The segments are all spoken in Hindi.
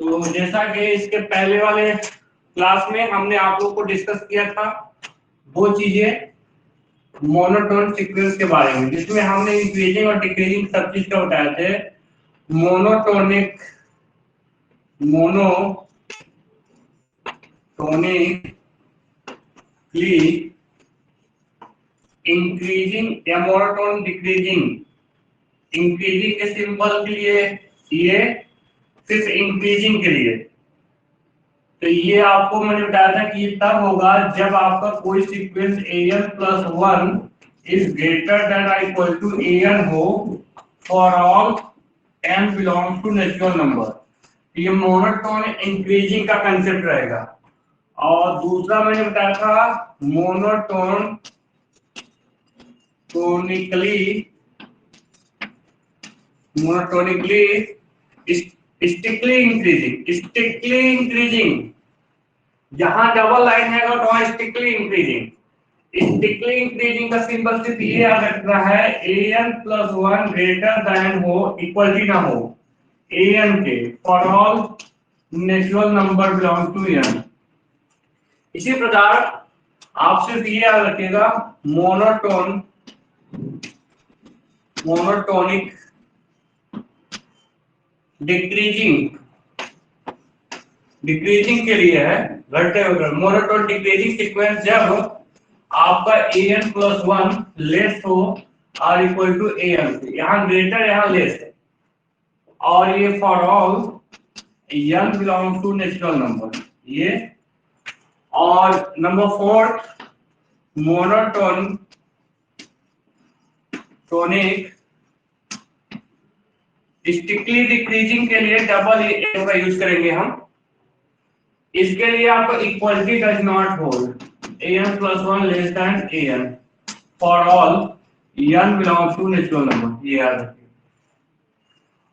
तो जैसा कि इसके पहले वाले क्लास में हमने आप लोगों को डिस्कस किया था वो चीजें मोनोटोन सीक्वेंस के बारे में, जिसमें हमने इंक्रीजिंग और डिक्रीजिंग सब चीज का बताए थे। मोनोटोनिकली इंक्रीजिंग या मोनोटोन डिक्रीजिंग। इंक्रीजिंग के सिंबल के लिए ये, सिर्फ इंक्रीजिंग के लिए तो ये आपको मैंने बताया था कि ये तब होगा जब आपका कोई sequence an plus 1 is greater than और इक्वल टू an हो for all n belongs to natural number. ये मोनोटोन इंक्रीजिंग का कंसेप्ट रहेगा। और दूसरा मैंने बताया था मोनोटोनिकली स्टिकली इंक्रीजिंग। जहां डबल लाइन है वहां स्टिकली इंक्रीजिंग का सिंबल सिर्फ ये याद रखना है, an प्लस 1 ग्रेटर देन हो इक्वल ना हो an के for all natural number belong to n। इसी प्रकार आप सिर्फ ये याद रखिएगा, मोनोटोनिक डिक्रीजिंग के लिए है घटते हुए मोनोटोन डिक्रीजिंग सीक्वेंस जब आपका an प्लस 1 लेस हो और इक्वल टू an से, यहाँ ग्रेटर यहाँ लेस है, और ये for all n belongs to natural number ये। और नंबर 4 मोनोटोनिक स्टिकली डिक्रीजिंग के लिए डबल a का यूज करेंगे हम। इसके लिए आपको equality does not hold, an plus 1 less than an for all n belongs to natural number, ये याद रखिए।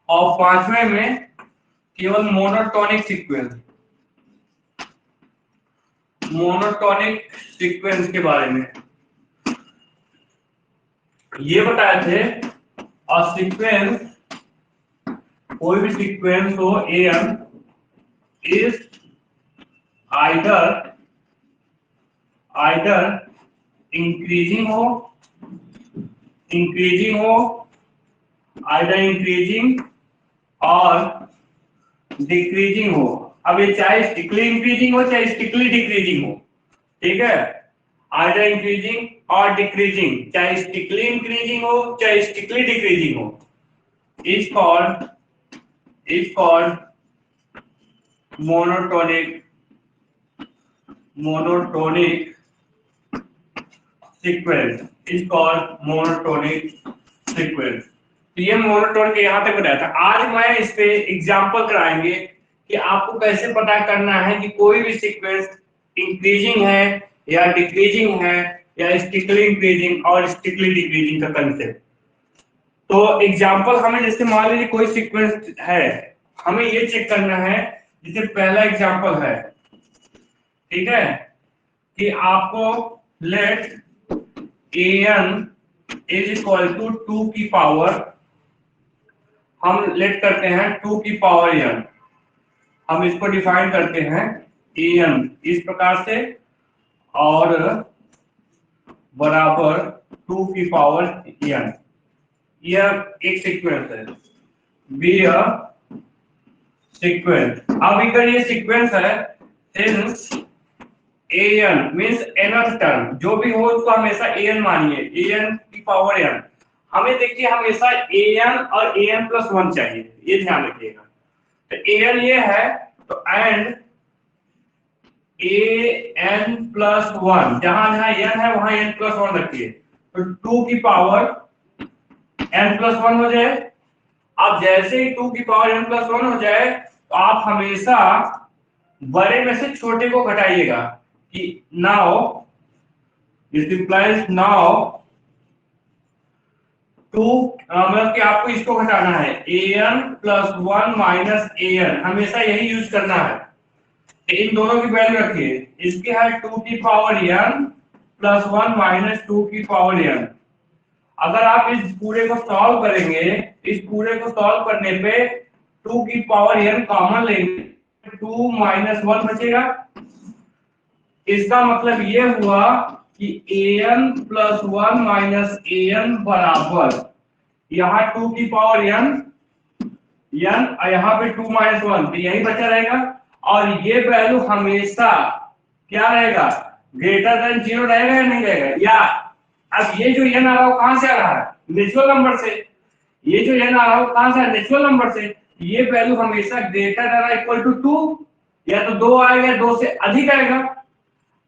और पांचवें में केवल मोनोटोनिक सीक्वेंस के बारे में ये बताए थे। और सीक्वेंस, कोई भी सीक्वेंस हो an इज आइदर इंक्रीजिंग हो आइदर इंक्रीजिंग और डिक्रीजिंग हो। अब ये चाहे स्टिकली इंक्रीजिंग हो चाहे स्टिकली डिक्रीजिंग हो, ठीक है, आइदर इंक्रीजिंग और डिक्रीजिंग, चाहे स्टिकली इंक्रीजिंग हो चाहे स्टिकली डिक्रीजिंग हो, is called monotonic sequence, is called monotonic sequence. तो ये मोनोटोन के यहाँ तक बताया था। आज मैं इस पे एग्जांपल कराएंगे कि आपको कैसे पता करना है कि कोई भी सीक्वेंस इंक्रीजिंग है या डिक्रीजिंग है या स्टिकली इंक्रीजिंग और स्टिकली डिक्रीजिंग का कंसेप्ट। तो एग्जांपल हमें जैसे मान लीजिए कोई सीक्वेंस है, हमें ये चेक करना है, जैसे पहला एग्जांपल है, ठीक है, कि आपको let an is equal to 2 की पावर, हम लेट करते हैं 2 की पावर n, हम इसको डिफाइन करते हैं an इस प्रकार से और बराबर 2 की पावर n। यह एक सीक्वेंस है, बी अ सीक्वेंस। अब अगर ये सीक्वेंस है, since an means nth term जो भी हो उसको हमेशा an मानिए, an की पावर n। हमें देखिए हमेशा an और an प्लस 1 चाहिए, ये ध्यान रखिएगा। तो an ये है तो एंड an प्लस 1, जहां जहां n है वहां n प्लस 1 रखिए, तो 2 की पावर n प्लस 1 हो जाए। अब जैसे ही 2 की पावर n प्लस 1 हो जाए तो आप हमेशा बड़े में से छोटे को घटाइएगा कि नाउ दिस इंप्लाइज नाउ 2, मतलब कि आपको इसको घटाना है an प्लस 1 माइनस an, हमेशा यही यूज करना है। इन दोनों की वैल्यू रखिए, इसके है 2 की पावर n प्लस 1 माइनस 2 की पावर n। अगर आप इस पूरे को सॉल्व करेंगे, इस पूरे को सॉल्व करने पे 2 की पावर n कॉमन लेंगे 2 माइनस 1 बचेगा। इसका मतलब ये हुआ कि an प्लस 1 माइनस an बराबर यहाँ 2 की पावर n और यहाँ पे 2 माइनस 1, तो यही बचा रहेगा। और ये वैल्यू हमेशा क्या रहेगा, ग्रेटर देन 0 रहेगा या नहीं रहेगा। या अब ये जो n आ रहा है वो कहां से आ रहा है, नेचुरल नंबर से। ये जो n आ रहा है वो कहां से है, नेचुरल नंबर से। ये वैल्यू हमेशा ग्रेटर देन इक्वल टू 2, या तो 2 आएगा, 2 से अधिक आएगा।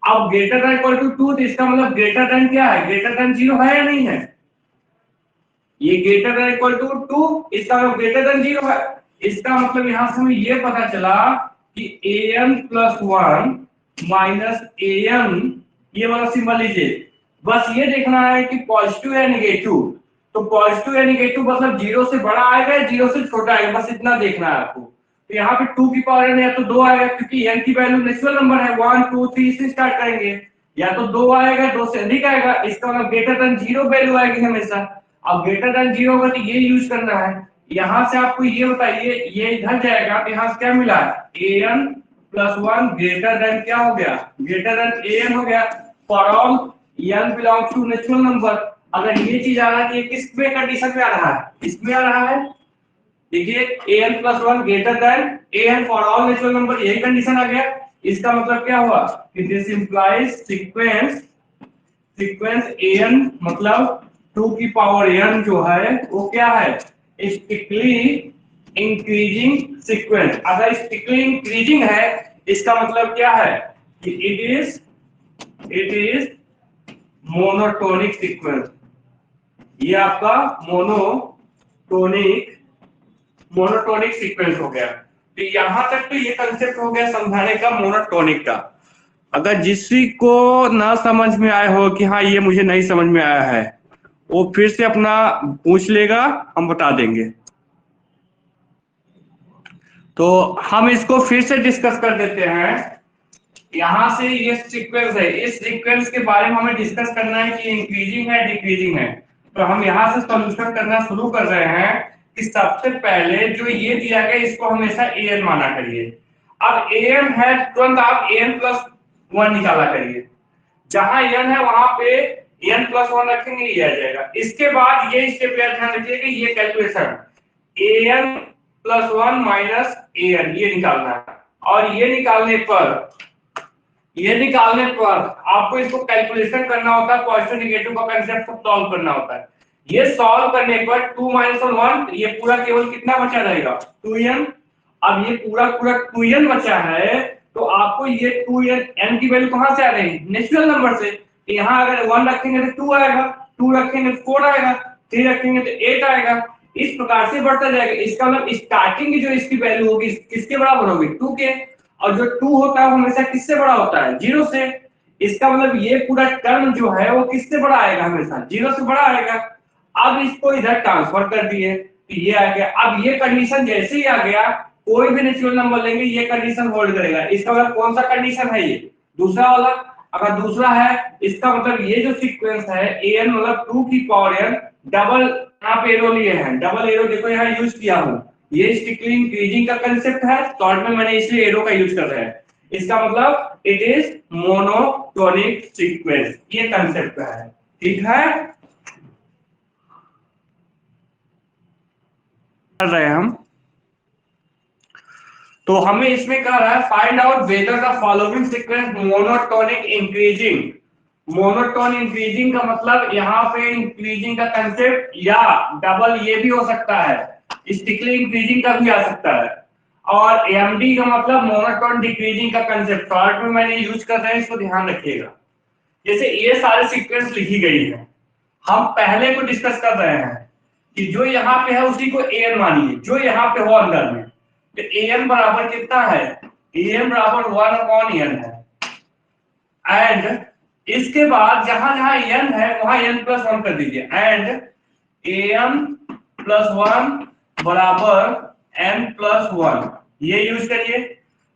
अब ग्रेटर देन इक्वल टू 2, तो इसका मतलब ग्रेटर देन क्या है, ग्रेटर देन 0 है या नहीं है। ये ग्रेटर देन इक्वल टू 2, इसका मतलब ग्रेटर देन 0 है। इसका मतलब यहां से हमें ये पता चला कि an प्लस 1 माइनस an, ये वाला सिंबल लीजिए। बस ये देखना है कि पॉजिटिव या नेगेटिव। तो पॉजिटिव या नेगेटिव मतलब 0 से बड़ा आएगा या 0 से छोटा आएगा, बस इतना देखना है आपको। तो यहाँ पे 2 की पावर n या तो 2 आएगा, क्योंकि n की वैल्यू नेचुरल नंबर है, 1 2 3 से स्टार्ट करेंगे। या तो 2 आएगा, 2 से अधिक आएगा, इसका मतलब ग्रेटर देन 0 वैल्यू आएगी हमेशा। अब ग्रेटर देन 0 होगा तो ये यूज करना है। यहाँ से आपको ये बताइए, ये इधर जाएगा तो यहाँ से क्या मिला, an प्लस 1 ग्रेटर देन क्या हो गया, ग्रेटर देन an हो गया। For all n belongs to natural number. अगर ये चीज आ रहा है, ये किस में कंडीशन में आ रहा है, इसमें आ रहा है। देखिए an plus 1 greater then an for all natural number, यही कंडीशन आ गया। इसका मतलब क्या हुआ कि दिस इंप्लाइज सीक्वेंस an मतलब 2 की पावर n जो है वो क्या है, स्ट्रिक्टली इंक्रीजिंग सीक्वेंस। अगर स्ट्रिक्टली इंक्रीजिंग है, इसका मतलब क्या है कि इट इज मोनोटोनिक सीक्वेंस। ये आपका मोनोटोनिक सीक्वेंस हो गया। तो यहां तक तो ये कंसेप्ट हो गया समझाने का मोनोटोनिक का। अगर किसी को ना समझ में आए हो कि हाँ ये मुझे नहीं समझ में आया है, वो फिर से अपना पूछ लेगा, हम बता देंगे। तो हम इसको फिर से डिस्कस कर देते हैं। यहां से ये सीक्वेंस है, इस सीक्वेंस के बारे में हमें डिस्कस करना है कि इंक्रीजिंग है डिक्रीजिंग है। तो हम यहां से सॉल्यूशन करना शुरू कर रहे हैं कि सबसे पहले जो ये दिया गया इसको हमेशा an माना करिए। अब an है, तुरंत आप an प्लस 1 निकाला करिए। जहां n है वहां पे n प्लस 1 रखेंगे, ये आ जाएगा। इसके बाद ये स्टेप याद ध्यान रखिए कि ये calculation an plus 1 minus an ये निकालना है। और ये निकालने पर आपको इसको कैलकुलेशन करना होता है, पॉजिटिव नेगेटिव का कांसेप्ट सब सॉल्व करना होता है। ये सॉल्व करने पर 2 माइनस 1, ये पूरा केवल कितना बचा रहेगा, 2n। अब ये पूरा 2n बचा है, तो आपको ये 2n की वैल्यू कहां से आ रही है, नेचुरल नंबर से। यहाँ अगर 1 रखेंगे तो 2 आएगा, 2 रखेंगे तो 4 आएगा, 3 रखेंगे तो 8 आएगा। इस प्रकार से बढ़ता जाएगा। इसका मतलब स्टार्टिंग की जो इसकी वैल्यू होगी किसके बराबर होगी, 2 के। और जो 2 होता है वो हमेशा किससे बड़ा होता है, 0 से। इसका मतलब ये पूरा टर्म जो है वो किससे बड़ा आएगा, हमेशा 0 से बड़ा आएगा। अब इसको इधर ट्रांसफर कर दिए तो ये आ गया। अब ये कंडीशन जैसे ही आ गया, कोई भी नेचुरल नंबर लेंगे ये कंडीशन होल्ड करेगा। इसका मतलब कौन सा कंडीशन है, ये दूसरा वाला। अगर दूसरा है, इसका मतलब ये जो सीक्वेंस है an मतलब 2 की पावर n, डबल यहाँ पे एरो लिए हैं, डबल एरो देखो यहाँ यूज किया हूं। ये स्ट्रिक्टली इंक्रीजिंग का कंसेप्ट है, शॉर्ट में मैंने इसलिए एरो का यूज कर रहा है। इसका मतलब इट इज मोनोटोनिक सीक्वेंस, ये कंसेप्ट है। ठीक है, कर रहे हैं हम। तो हमें इसमें कह रहा है find out whether the following sequence monotonic increasing. Monotone increasing का मतलब यहाँ पे इंक्रीजिंग का कंसेप्ट, या डबल ये भी हो सकता है, स्टिकली इंक्रीजिंग का भी आ सकता है। और एमडी का मतलब मोनोटोन डिक्रीजिंग का कंसेप्ट, शॉर्ट में मैंने यूज कर रहे हैं, इसको ध्यान रखिएगा। जैसे ये सारे सीक्वेंस लिखी गई है, हम पहले को डिस्कस कर रहे हैं कि जो यहाँ पे है उसी को an मानिए, जो यहाँ पे हो अंदर में। तो an बराबर कितना है, an बराबर 1/n है। एंड इसके बाद जहां जहां n है वहां n प्लस 1 कर दीजिए। एंड an प्लस 1 बराबर n प्लस 1, ये यूज करिए।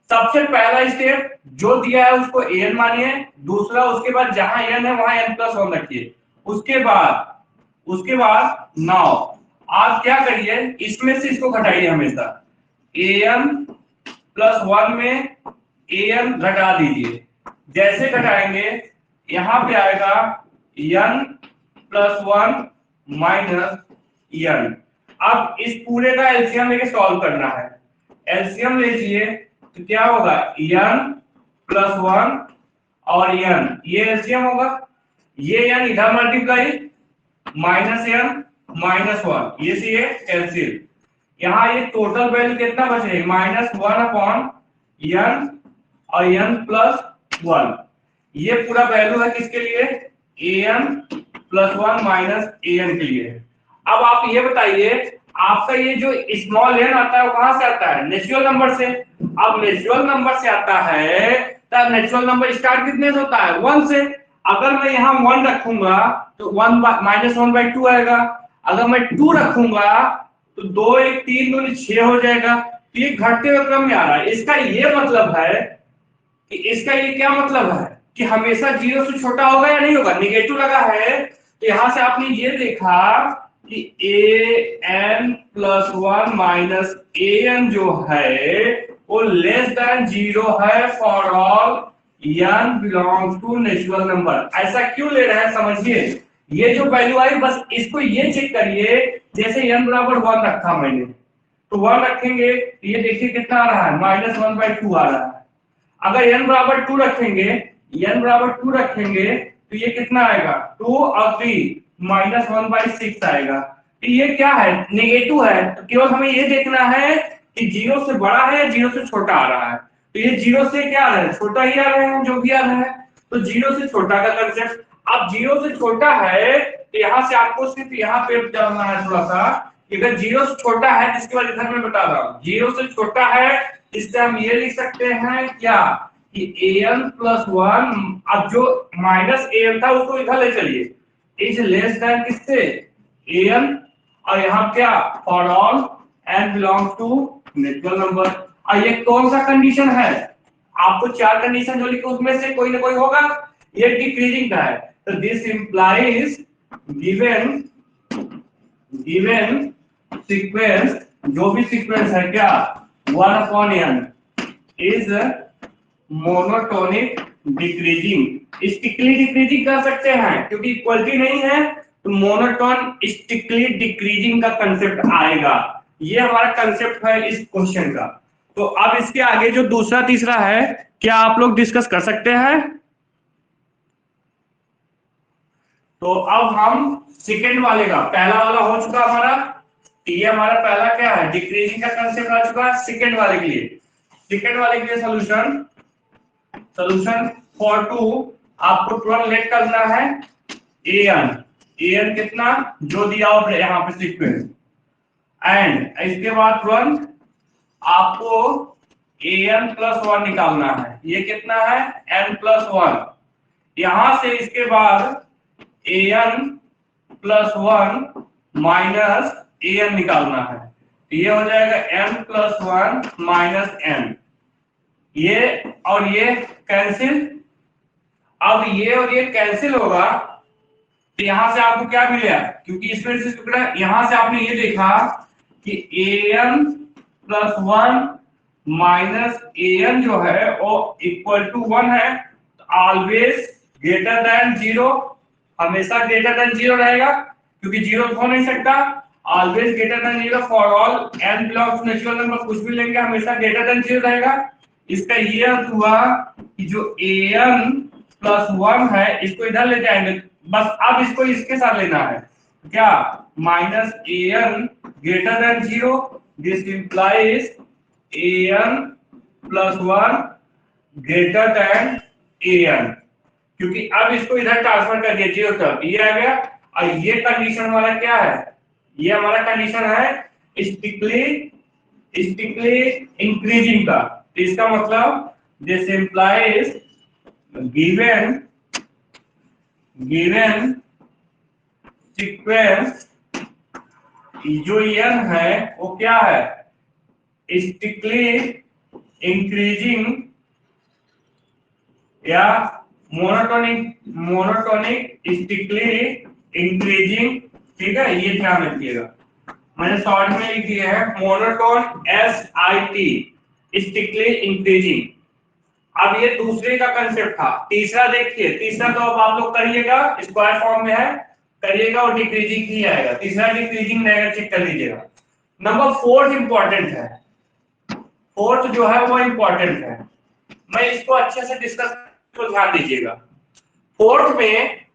सबसे पहला स्टेप जो दिया है उसको an मानिए। दूसरा, उसके बाद जहां n है वहां n प्लस 1 रखिए। उसके बाद नाउ आप क्या करिए, इसमें से इसको घटाइए हमेशा। an प्लस 1 में an घटा दीजिए। जैसे घटाएंगे यहाँ पे आएगा n प्लस 1 माइनस n। अब इस पूरे का एलसीएम लेके सॉल्व करना है। एलसीएम लीजिए तो क्या होगा n प्लस 1 और n, ये एलसीएम होगा। ये n इधर मल्टीप्लाई माइनस n माइनस 1, ये से ये कैंसिल। यहाँ ये टोटल वैल्यू कितना बचेगा माइनस 1 अपॉन n और n प्लस 1। ये पूरा वैल्यू है किसके लिए an प्लस 1 माइनस an के लिए। अब आप ये बताइए आपका ये जो स्मॉल n आता है वो कहां से आता है नेचुरल नंबर से। अब नेचुरल नंबर से आता है तब नेचुरल नंबर स्टार्ट कितने से होता है 1 से। अगर मैं यहाँ 1 रखूंगा तो 1 माइनस 1/2 आएगा। अगर मैं 2 रखूंगा तो 2 1 3 2 6 हो जाएगा। तो ये घटते हुए क्रम में आ रहा है। इसका ये मतलब है कि इसका ये क्या मतलब है कि हमेशा 0 से छोटा होगा या नहीं होगा। निगेटिव लगा है तो यहां से आपने ये देखा कि an प्लस 1 माइनस an जो है वो लेस देन 0 है for all n belongs to natural number. ऐसा क्यों ले रहे हैं समझिए। ये जो वैल्यू आई बस इसको ये चेक करिए। जैसे n बराबर 1 रखा मैंने तो 1 रखेंगे तो ये देखिए कितना आ रहा है माइनस 1/2 आ रहा है। अगर n बराबर 2 रखेंगे तो ये कितना आएगा 2 और 3 माइनस 1/6 आएगा। तो ये क्या है नेगेटिव है। तो केवल हमें ये देखना है कि 0 से बड़ा है या 0 से छोटा आ रहा है। तो ये 0 से क्या आ रहा है छोटा ही आ रहा है जो भी आ रहा है। तो 0 से छोटा का कंसेप्ट। अब 0 से छोटा है तो यहाँ से आपको सिर्फ यहाँ पे चलना है थोड़ा सा। अगर 0 से छोटा है जिसके बाद इधर मैं बता रहा हूँ 0 से छोटा है इससे हम ये लिख सकते हैं क्या कि an प्लस 1। अब जो माइनस an था उसको इधर ले चलिए इज लेस देन किससे an और यहाँ क्या for all n belongs to natural number. और ये कौन सा कंडीशन है आपको 4 कंडीशन जो लिखे उसमें से कोई ना कोई होगा। ये डिक्रीजिंग का है। तो दिस इंप्लाइज गिवन सीक्वेंस जो भी सीक्वेंस है क्या 1 upon n is monotonic decreasing. Strictly decreasing कर सकते हैं क्योंकि इक्वलिटी नहीं है तो मोनोटोन स्टिकली डिक्रीजिंग का कंसेप्ट आएगा। ये हमारा कंसेप्ट है इस क्वेश्चन का। तो अब इसके आगे जो दूसरा तीसरा है क्या आप लोग डिस्कस कर सकते हैं। तो अब हम सेकेंड वाले का पहला वाला हो चुका हमारा। ये हमारा पहला क्या है डिक्रीजिंग का कंसेप्ट आ चुका है। सेकेंड वाले के लिए सॉल्यूशन फॉर 2 आपको तुरंत लेट करना है an कितना जो दिया हो यहाँ पे सीक्वेंस एंड इसके बाद तुरंत आपको an प्लस 1 निकालना है। ये कितना है n प्लस 1। यहां से इसके बाद an प्लस 1 माइनस an निकालना है। ये हो जाएगा n प्लस 1 माइनस n। ये और ये कैंसिल। अब ये और ये कैंसिल होगा तो यहां से आपको क्या मिलेगा क्योंकि इसमें से टुकड़ा यहां से आपने ये देखा कि an प्लस 1 माइनस an जो है वो इक्वल टू 1 है। ऑलवेज ग्रेटर देन 0 हमेशा ग्रेटर देन 0 रहेगा क्योंकि 0 हो नहीं सकता। Always greater than 0 for all n belongs to natural number कुछ भी लेंगे हमेशा ग्रेटर देन 0 रहेगा। इसका ये अर्थ हुआ कि जो an प्लस 1 है इसको इधर ले जाएंगे बस। अब इसको इसके साथ लेना है क्या minus an greater than 0। This implies an plus 1 greater then an क्योंकि अब इसको इधर ट्रांसफर कर दिया 0 तक ये आ गया। और ये कंडीशन वाला क्या है ये हमारा कंडीशन है स्टिकली इंक्रीजिंग का। तो इसका मतलब दिस इंप्लाइज गिवन सीक्वेंस जो n है वो क्या है स्टिकली इंक्रीजिंग या मोनोटोनिक स्टिकली इंक्रीजिंग। ठीक है ये ध्यान रखिएगा मैंने शॉर्ट में लिख दिया है मोनोटोन SIT स्टिकली इंक्रीजिंग। अब ये दूसरे का कंसेप्ट था। तीसरा देखिए, तीसरा तो अब आप लोग करिएगा, स्क्वायर फॉर्म में है, करिएगा और डिक्रीजिंग ही आएगा। तीसरा डिक्रीजिंग रहेगा, चेक कर लीजिएगा। नंबर फोर्थ इंपॉर्टेंट है, फोर्थ जो है वो इंपॉर्टेंट है, मैं इसको अच्छे से डिस्कस, तो ध्यान दीजिएगा। फोर्थ में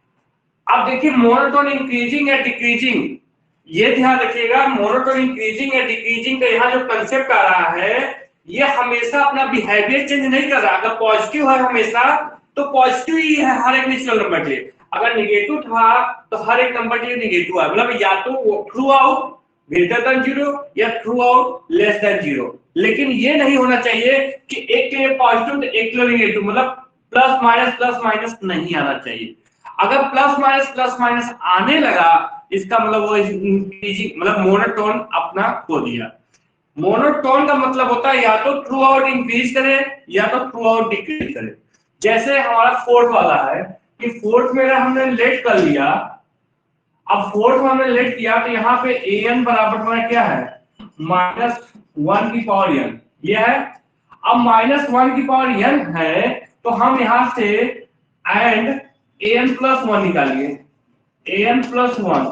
अब देखिए मोनोटोन इंक्रीजिंग या डिक्रीजिंग, ये ध्यान रखिएगा। मोनोटोन इंक्रीजिंग या डिक्रीजिंग का यहाँ जो कंसेप्ट आ रहा है, ये हमेशा अपना बिहेवियर चेंज नहीं कर रहा। अगर पॉजिटिव है हमेशा, तो पॉजिटिव ही है हर एक नेचुरल नंबर के लिए। अगर निगेटिव था तो हर एक नंबर के लिए निगेटिव है, मतलब या तो throughout greater than zero या throughout less than zero. लेकिन ये नहीं होना चाहिए कि एक के लिए पॉजिटिव तो एक के लिए निगेटिव, मतलब प्लस माइनस नहीं आना चाहिए। अगर प्लस माइनस आने लगा, इसका मतलब वो मतलब मोनोटोन अपना खो दिया। मोनोटोन का मतलब होता है या तो थ्रू आउट इंक्रीज करे या तो थ्रू आउट डिक्रीज करे। जैसे हमारा फोर्थ वाला है कि फोर्थ में हमने लेट कर लिया, अब फोर्थ में हमने लेट किया तो यहाँ पे an बराबर हमारा क्या है, -1 की पावर n, ये है। अब -1 की पावर n है तो हम यहाँ से एंड an+1 निकालिए, an+1।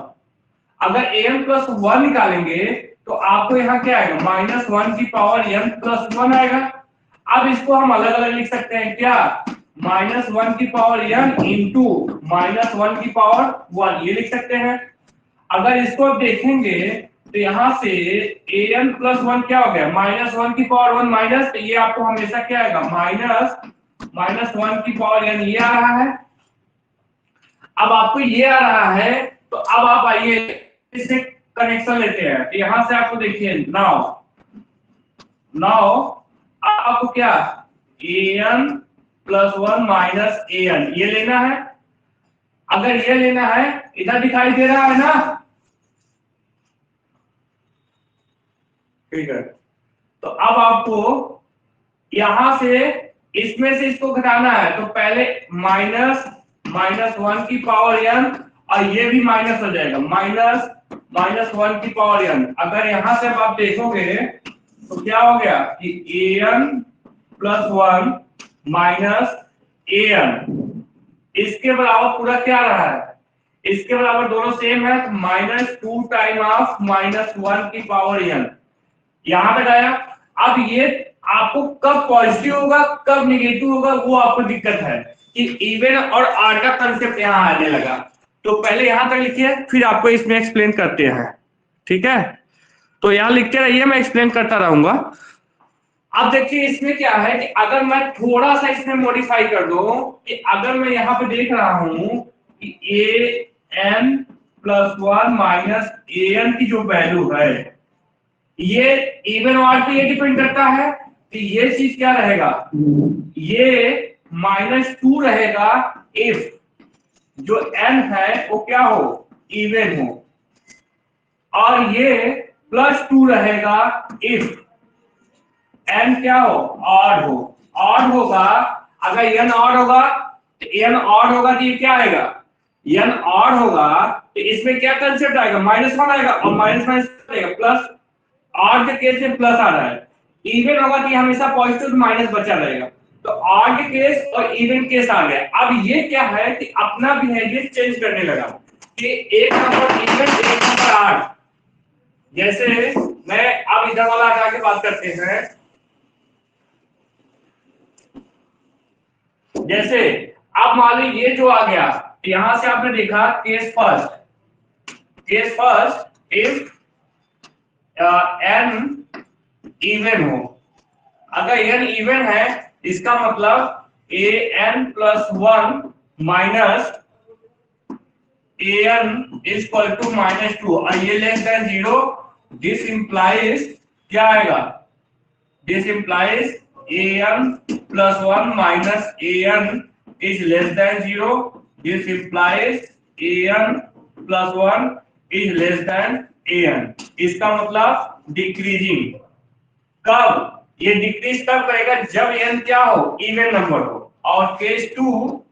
अगर an+1 निकालेंगे तो आपको यहाँ क्या आएगा, -1 की पावर n+1 आएगा। अब इसको हम अलग अलग लिख सकते हैं क्या, -1 की पावर n इंटू -1 की पावर 1, ये लिख सकते हैं। अगर इसको देखेंगे तो यहाँ से an+1 क्या हो गया, -1 की पावर 1 माइनस, तो ये आपको हमेशा क्या आएगा, -1 की पावर n, ये आ रहा है। अब आपको ये आ रहा है तो अब आप आइए इससे कनेक्शन लेते हैं। तो यहां से आपको देखिए नाउ आपको क्या an+1 माइनस an ये लेना है। अगर ये लेना है, इधर दिखाई दे रहा है ना, ठीक है। तो अब आपको यहां से इसमें से इसको घटाना है, तो पहले -1 की पावर n और ये भी माइनस हो जाएगा, -1 की पावर n। अगर यहां से आप देखोगे तो क्या हो गया कि an+1 माइनस an, इसके बराबर पूरा क्या रहा है, इसके बराबर दोनों सेम है, तो -2 टाइम ऑफ -1 की पावर n यहां तक आया। अब ये आपको कब पॉजिटिव होगा कब निगेटिव होगा वो आपको दिक्कत है कि इवन और ऑड का कंसेप्ट यहां आने लगा। तो पहले यहां तक लिखिए, फिर आपको इसमें एक्सप्लेन करते हैं, ठीक है। तो यहां लिखते रहिए, मैं एक्सप्लेन करता रहूंगा। अब देखिए इसमें क्या है कि अगर मैं थोड़ा सा इसमें मॉडिफाई कर दूं कि अगर मैं यहां पे देख रहा हूं कि an+1 माइनस an की जो वैल्यू है, ये इवन ऑड पे ये डिपेंड करता है कि ये चीज क्या रहेगा, ये -2 रहेगा इफ जो n है वो क्या हो, इवन हो, और ये +2 रहेगा इफ n क्या हो, ऑड हो। ऑड होगा, अगर n ऑड होगा तो n ऑड होगा तो ये क्या आएगा, n ऑड होगा तो इसमें क्या कंसेप्ट आएगा, -1 आएगा और माइनस आएगा प्लस। ऑड के केस में प्लस आ रहा है, इवन होगा कि हमेशा पॉजिटिव माइनस बचा रहेगा। तो ऑड के केस और इवन केस आ गया। अब ये क्या है कि अपना बिहेवियर चेंज करने लगा कि एक नंबर इवन एक नंबर ऑड। जैसे मैं अब इधर वाला हटा के बात करते हैं, जैसे अब मान ली ये जो आ गया, यहां से आपने देखा case first if n even हो। अगर n इवन है इसका मतलब an+1 minus an is equal to -2 और ये लेस देन 0। दिस इंप्लाइज क्या आएगा, this implies an+1 minus an is less than 0। This implies an+1 is less than an। इसका मतलब डिक्रीजिंग। कब ये डिक्रीज कब करेगा, जब n क्या हो, इवन नंबर हो। और केस टू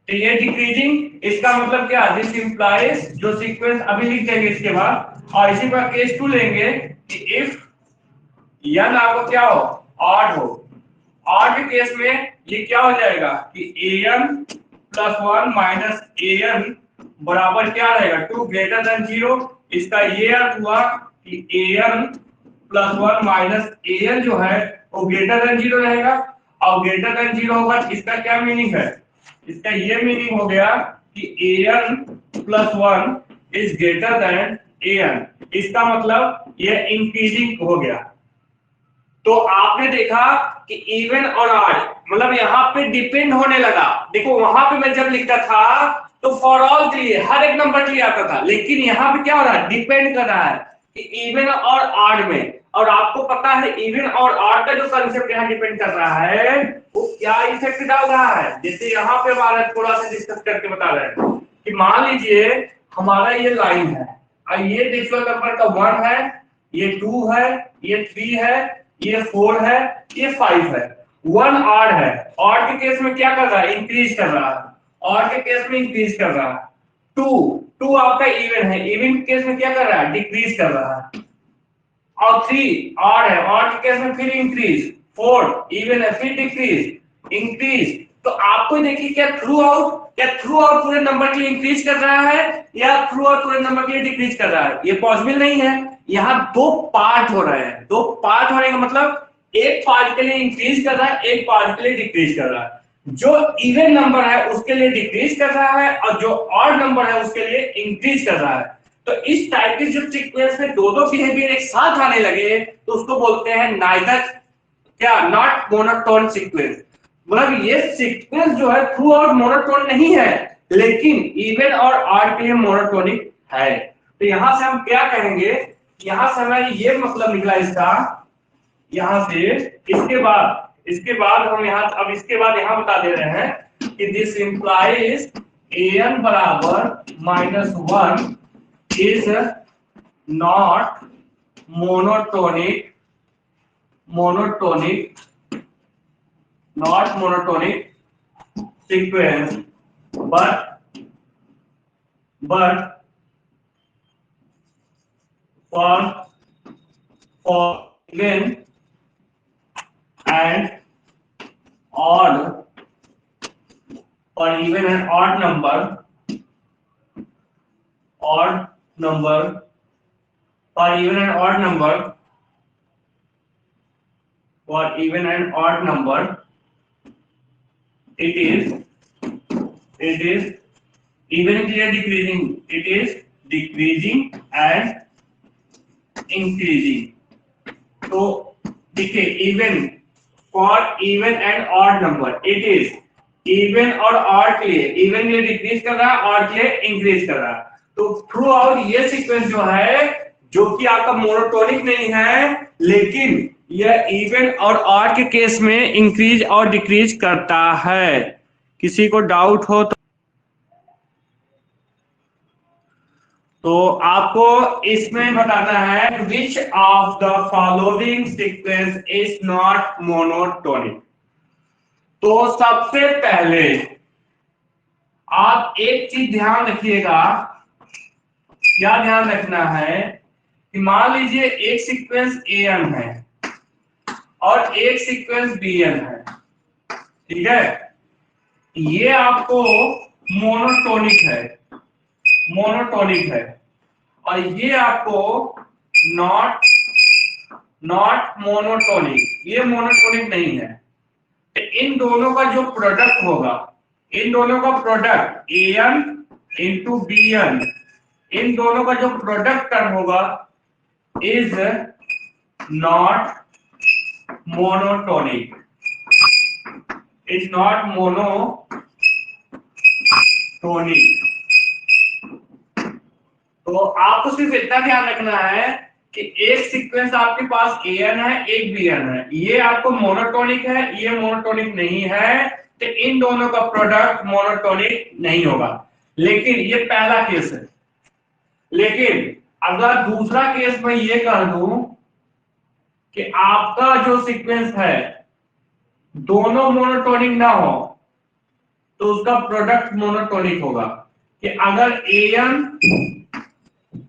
तो ये डिक्रीजिंग, इसका मतलब क्या, दिस इंप्लाइज जो सीक्वेंस अभी लिख देंगे इसके बाद, और इसी पर केस 2 लेंगे कि इफ n आपको क्या हो, ऑड हो, ऑड के केस में ये क्या हो जाएगा कि an प्लस 1 माइनस an बराबर क्या रहेगा, 2 ग्रेटर देन 0। इसका ये अर्थ हुआ कि an प्लस 1 माइनस an जो है वो ग्रेटर देन 0 रहेगा, और ग्रेटर देन 0 होगा। इसका क्या मीनिंग है, इसका ये मीनिंग हो गया कि an plus 1 is greater then an। इसका मतलब ये इंक्रीजिंग हो गया। तो आपने देखा कि इवन और ऑड मतलब यहाँ पे डिपेंड होने लगा। देखो वहां पे मैं जब लिखता था तो फॉर ऑल के लिए हर एक नंबर के लिए आता था, लेकिन यहाँ पे क्या हो रहा है, डिपेंड कर रहा है कि इवन और ऑड में। और आपको पता है इवन और ऑड का जो कंसेप्ट यहाँ डिपेंड कर रहा है वो क्या इफेक्ट डाल रहा है। जैसे यहाँ पे हमारा थोड़ा सा डिस्कस करके बता रहे हैं कि मान लीजिए हमारा ये लाइन है और ये डेसिमल नंबर का 1 है, ये 2 है, ये 3 है, ये 4 है, ये 5 है। 1 ऑड है, ऑड के केस में क्या कर रहा है, इंक्रीज कर रहा है, ऑड के केस में इंक्रीज कर रहा है। 2 आपका इवन है, इवन के केस में क्या कर रहा है, डिक्रीज कर रहा है। और 3 ऑड है, ऑड के केस में फिर इंक्रीज, 4 इवन है फिर डिक्रीज इंक्रीज। तो आपको देखिए क्या थ्रू आउट पूरे नंबर के लिए इंक्रीज कर रहा है या थ्रू आउट पूरे नंबर के लिए डिक्रीज कर रहा है, ये पॉसिबल नहीं है। यहाँ दो पार्ट हो रहे हैं, दो पार्ट होने का मतलब एक पार्ट के लिए इंक्रीज कर रहा है, एक पार्ट के लिए डिक्रीज कर रहा है। जो इवन नंबर है उसके लिए डिक्रीज कर रहा है और जो ऑड नंबर है उसके लिए इंक्रीज कर रहा है। तो इस टाइप के जब सीक्वेंस में दो बिहेवियर एक साथ आने लगे तो उसको बोलते हैं नाइदर क्या, नॉट मोनोटोन सीक्वेंस। मतलब ये सीक्वेंस जो है थ्रू आउट मोनोटोन नहीं है, लेकिन इवन और ऑड के लिए मोनोटोनिक है। तो यहां से हम क्या कहेंगे, यहां से हमें ये मतलब निकला इसका, यहां से इसके बाद हम यहां अब इसके बाद यहां बता दे रहे हैं कि दिस इंप्लाइज an बराबर -1 is not monotonic sequence but for even and odd, for even and odd number, for even and odd number, it is even if it is decreasing, it is decreasing and increasing। तो देखिए even, for even and odd number it is even और ऑड के लिए, इवन के लिए डिक्रीज कर रहा है, ऑड के लिए इंक्रीज कर रहा है। तो थ्रू आउट ये सीक्वेंस जो है, जो कि आपका मोनोटोनिक नहीं है, लेकिन यह इवन और ऑड के केस में इंक्रीज और डिक्रीज करता है। किसी को डाउट हो तो आपको इसमें बताना है which of the following sequence is not monotonic. तो सबसे पहले आप एक चीज ध्यान रखिएगा, क्या ध्यान रखना है कि मान लीजिए एक सीक्वेंस an है और एक सीक्वेंस bn है, ठीक है, ये आपको मोनोटोनिक है और ये आपको नॉट मोनोटोनिक, ये मोनोटोनिक नहीं है। तो इन दोनों का जो प्रोडक्ट होगा, इन दोनों का प्रोडक्ट an इंटू bn, इन दोनों का जो प्रोडक्ट टर्म होगा is not monotonic, is not monotonic. तो आपको सिर्फ इतना ध्यान रखना है कि एक सीक्वेंस आपके पास an है, एक bn है, ये आपको मोनोटोनिक है, ये मोनोटोनिक नहीं है, तो इन दोनों का प्रोडक्ट मोनोटोनिक नहीं होगा। लेकिन ये पहला केस है। लेकिन अगर दूसरा केस में ये कह दूं कि आपका जो सीक्वेंस है दोनों मोनोटोनिक ना हो तो उसका प्रोडक्ट मोनोटोनिक होगा। कि अगर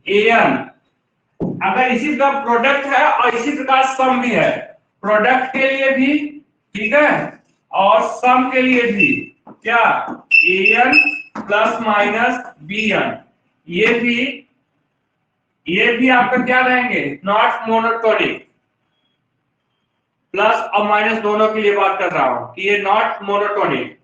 an अगर इसी प्रकार प्रोडक्ट है और इसी प्रकार सम भी है, प्रोडक्ट के लिए भी, ठीक है, और सम के लिए भी, क्या an प्लस माइनस bn, ये भी आपका क्या रहेंगे, नॉट मोनोटोनिक। प्लस और माइनस दोनों के लिए बात कर रहा हूं कि ये नॉट मोनोटोनिक।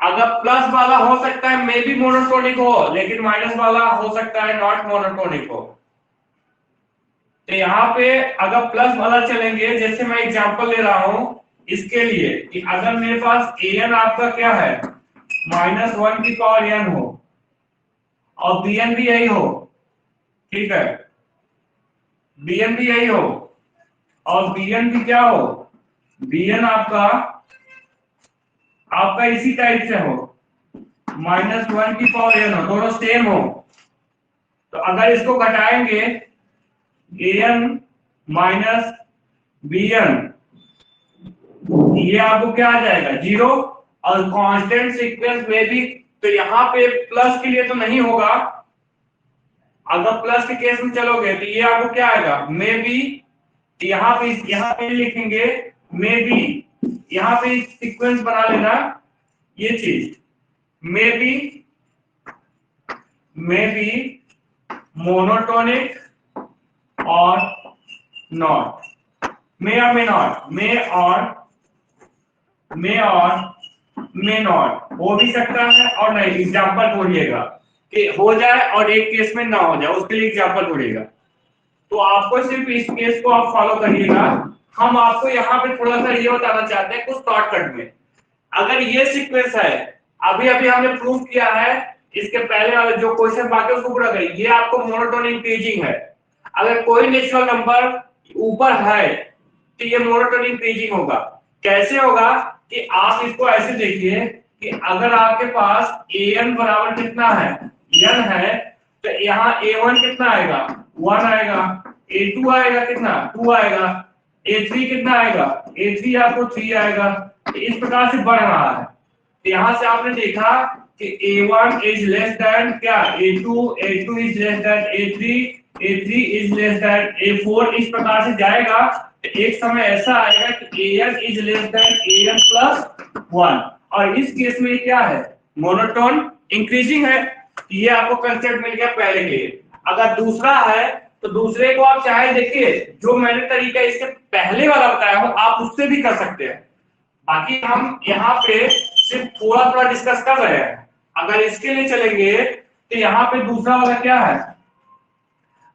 अगर प्लस वाला हो सकता है मे बी मोनोटोनिक हो, लेकिन माइनस वाला हो सकता है नॉट मोनोटोनिक हो। तो यहाँ पे अगर प्लस वाला चलेंगे, जैसे मैं एग्जांपल ले रहा हूं इसके लिए कि अगर मेरे पास an आपका क्या है -1 की पावर n हो और bn भी यही हो, ठीक है, bn भी यही हो और bn भी क्या हो, bn आपका इसी टाइप से हो, -1 की पावर n हो, दोनों सेम हो। तो अगर इसको घटाएंगे an माइनस bn, ये आपको क्या आ जाएगा 0, और कांस्टेंट सीक्वेंस में भी, तो यहाँ पे प्लस के लिए तो नहीं होगा। अगर प्लस के केस में चलोगे तो ये आपको क्या आएगा, मे बी, यहाँ पे लिखेंगे मे बी, यहाँ पे सीक्वेंस बना लेना ये चीज, मे बी मोनोटोनिक और नॉट, मे और मे नॉट हो भी सकता है और नहीं। एग्जांपल ढूंढिएगा कि हो जाए और एक केस में ना हो जाए, उसके लिए एग्जांपल ढूंढिएगा। तो आपको सिर्फ इस केस को आप फॉलो करिएगा। हम आपको यहाँ पे थोड़ा सा ये बताना चाहते हैं कुछ शॉर्टकट में। अगर ये सीक्वेंस है, अभी हमने प्रूव किया है, इसके पहले वाले जो क्वेश्चन बाकी उसको पूरा करिए, ये आपको मोनोटोनिक इंक्रीजिंग है। अगर कोई नेचुरल नंबर ऊपर है तो ये मोनोटोनिक इंक्रीजिंग होगा। कैसे होगा कि आप इसको ऐसे देखिए कि अगर आपके पास an बराबर कितना है, n है, तो यहाँ a1 कितना आएगा 1 आएगा, a2 आएगा कितना 2 आएगा, a3 कितना आएगा a3 आपको 3 आएगा। तो इस प्रकार से बढ़ रहा है। तो यहाँ से आपने देखा कि a1 इज लेस देन क्या a2 is less then a3 is less then a4, इस प्रकार से जाएगा। तो एक समय ऐसा आएगा कि an is less than an plus 1, और इस केस में क्या है, मोनोटोन इंक्रीजिंग है। ये आपको कंसेप्ट मिल गया पहले के लिए। अगर दूसरा है तो दूसरे को आप चाहे देखिए, जो मैंने तरीका इसके पहले वाला बताया हूं आप उससे भी कर सकते हैं। बाकी हम यहाँ पे सिर्फ थोड़ा डिस्कस कर रहे हैं। अगर इसके लिए चलेंगे तो यहाँ पे दूसरा वाला क्या है,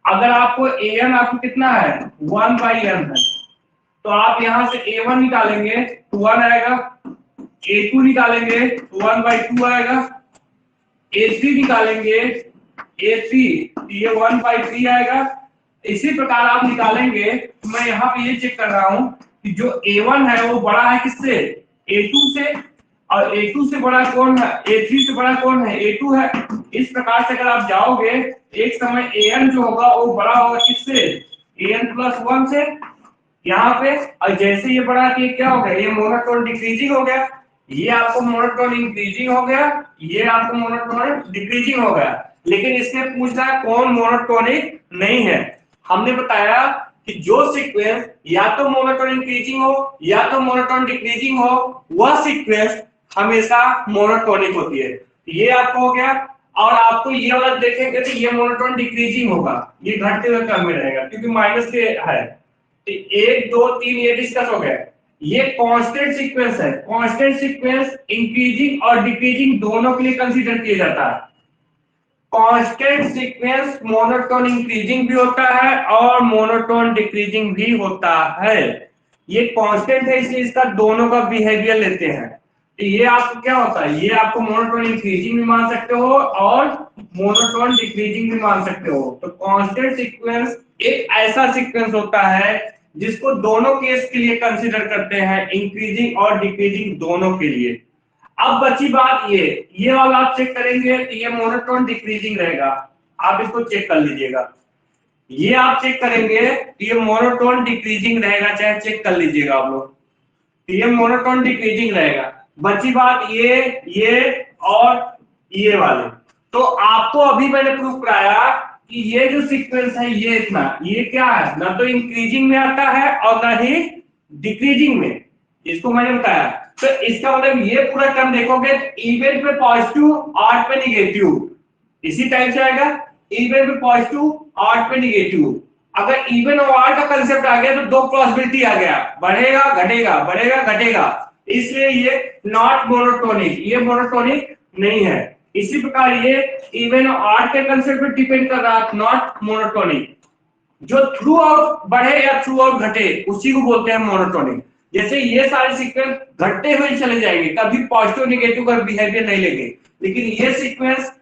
अगर आपको an आपको कितना है 1/n है, तो आप यहाँ से a1 निकालेंगे तो 1 आएगा, a2 निकालेंगे तो 1/2 आएगा, a3 निकालेंगे a3 ये 1/3 आएगा। इसी प्रकार आप निकालेंगे। तो मैं यहाँ पे ये चेक कर रहा हूँ कि जो a1 है वो बड़ा है किससे, a2 से, और a2 से बड़ा कौन है, a3 से बड़ा कौन है, a2 है। इस प्रकार से अगर आप जाओगे एक समय an जो होगा वो बड़ा होगा किससे, an+1 से यहाँ पे। और जैसे ये बड़ा कि क्या हो गया, ये मोनोटोन डिक्रीजिंग हो गया, ये आपको मोनोटोन इंक्रीजिंग हो गया, ये आपको मोनोटोन डिक्रीजिंग हो गया। लेकिन इसमें पूछना है कौन मोनोटोनिक नहीं है। हमने बताया कि जो सीक्वेंस या तो मोनोटोन इंक्रीजिंग हो या तो मोनोटोन डिक्रीजिंग हो, वह सीक्वेंस हमेशा मोनोटोनिक होती है। ये आपको हो गया। और आपको ये वाला देखेंगे तो ये मोनोटोन डिक्रीजिंग होगा, ये घटते हुए क्रम में रहेगा क्योंकि माइनस के है। तो 1 2 3 ये डिस्कस हो गया। ये कांस्टेंट सीक्वेंस है। कांस्टेंट सीक्वेंस इंक्रीजिंग और डिक्रीजिंग दोनों के लिए कंसीडर किया जाता है। कांस्टेंट सीक्वेंस मोनोटोन इंक्रीजिंग भी होता है और मोनोटोन डिक्रीजिंग भी होता है। ये कांस्टेंट है इसलिए इसका दोनों का बिहेवियर लेते हैं। तो ये आपको क्या होता है, ये आपको मोनोटोन इंक्रीजिंग भी मान सकते हो और मोनोटोन डिक्रीजिंग भी मान सकते हो। तो कांस्टेंट सीक्वेंस एक ऐसा सीक्वेंस होता है जिसको दोनों केस के लिए कंसीडर करते हैं, इंक्रीजिंग और डिक्रीजिंग दोनों के लिए। अब बची बात ये वाला आप चेक करेंगे तो ये मोनोटोन डिक्रीजिंग रहेगा, आप इसको चेक कर लीजिएगा। ये आप चेक करेंगे तो ये मोनोटोन डिक्रीजिंग रहेगा, चाहे चेक कर लीजिएगा आप लोग, तो ये मोनोटोन डिक्रीजिंग रहेगा। बची बात ये और ये वाले। तो आपको अभी मैंने प्रूफ कराया कि ये जो सीक्वेंस है ये इतना, ये क्या है, ना तो इंक्रीजिंग में आता है और ना ही डिक्रीजिंग में, इसको मैंने बताया। तो इसका मतलब ये पूरा टर्म देखोगे इवन पे पॉजिटिव, ऑड पे निगेटिव, इसी टाइप से आएगा। इवन पे पॉजिटिव, ऑड पे निगेटिव। अगर इवन और ऑड का कंसेप्ट आ गया तो दो पॉसिबिलिटी आ गया, बढ़ेगा घटेगा, बढ़ेगा घटेगा, इसलिए ये नॉट मोनोटोनिक, ये मोनोटोनिक नहीं है। इसी प्रकार ये इवन और ऑड के कंसेप्ट पे डिपेंड कर रहा है, नॉट मोनोटोनिक। जो थ्रू आउट बढ़े या थ्रू आउट घटे उसी को बोलते हैं मोनोटोनिक। जैसे ये सारे सीक्वेंस घटते हुए चले जाएंगे, कभी पॉजिटिव निगेटिव का बिहेवियर नहीं लेंगे, लेकिन ये सीक्वेंस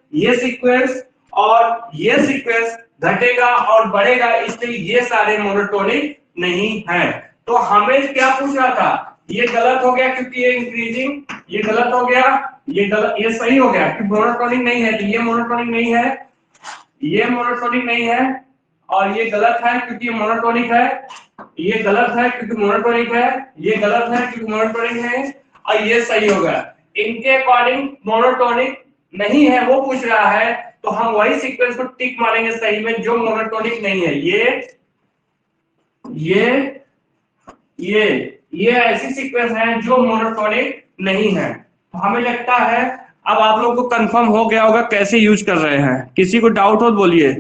और ये सीक्वेंस घटेगा और बढ़ेगा, इसलिए ये सारे मोनोटोनिक नहीं है। तो हमें क्या पूछ रहा था, ये गलत हो गया क्योंकि ये इंक्रीजिंग, ये गलत हो गया, ये गलत, ये सही हो गया कि मोनोटोनिक नहीं है, तो ये मोनोटोनिक नहीं है, ये मोनोटोनिक नहीं है, और ये गलत है क्योंकि ये मोनोटोनिक है, ये गलत है क्योंकि मोनोटोनिक है, ये गलत है क्योंकि मोनोटोनिक है, और ये सही हो गया। इनके अकॉर्डिंग मोनोटोनिक नहीं है वो पूछ रहा है, तो हम वही सीक्वेंस को टिक मारेंगे सही में जो मोनोटोनिक नहीं है। ये ऐसी सीक्वेंस है जो मोनोटोनिक नहीं है। तो हमें लगता है अब आप लोग को कंफर्म हो गया होगा कैसे यूज कर रहे हैं। किसी को डाउट हो तो बोलिए।